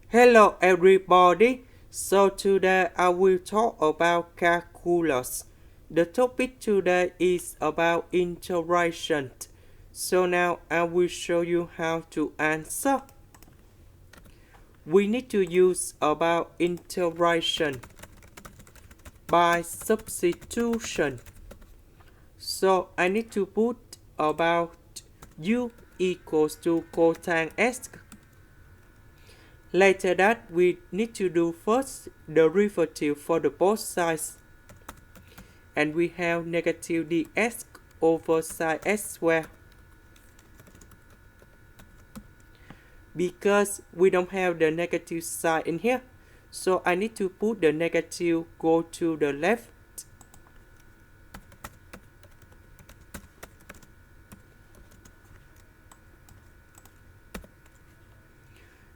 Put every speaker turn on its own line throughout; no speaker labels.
Hello everybody, so today I will talk about calculus. The topic today is about integration. So now I will show you how to answer. We need to use about integration by substitution. So I need to put about u equals to cotx x. Later that we need to do first derivative for the both sides. And we have negative dx over sine x squared. Because we don't have the negative sign in here, so I need to put the negative go to the left.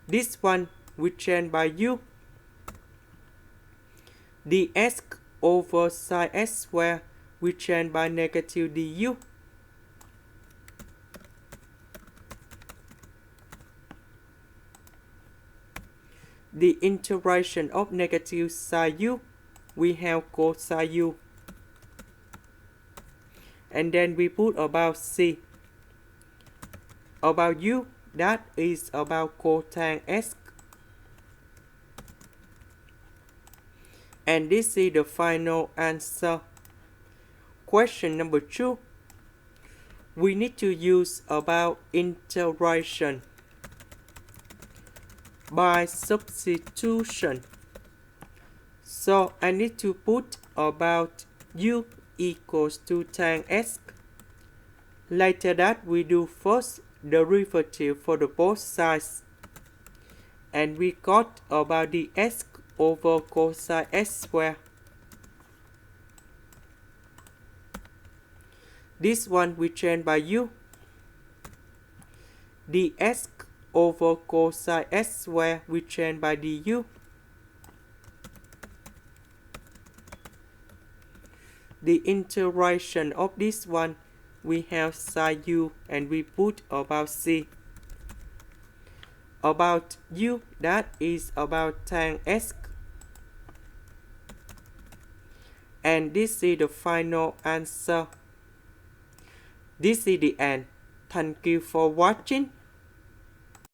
This one we change by u. dx over sine x squared we change by negative du. The integration of negative sine u, we have cosine u. And then we put about c. About u, that is about cotx x. And this is the final answer. Question number 2. We need to use about integration by substitution. So I need to put about u equals to tanx x. Later that we do first derivative for the both sides. And we got about dx over cosine x squared. This one we change by u. dx over cosine x squared we change by du. The integration of this one, we have sine u and we put about c. About u, that is about tanx x. And this is the final answer. This is the end. Thank you for watching.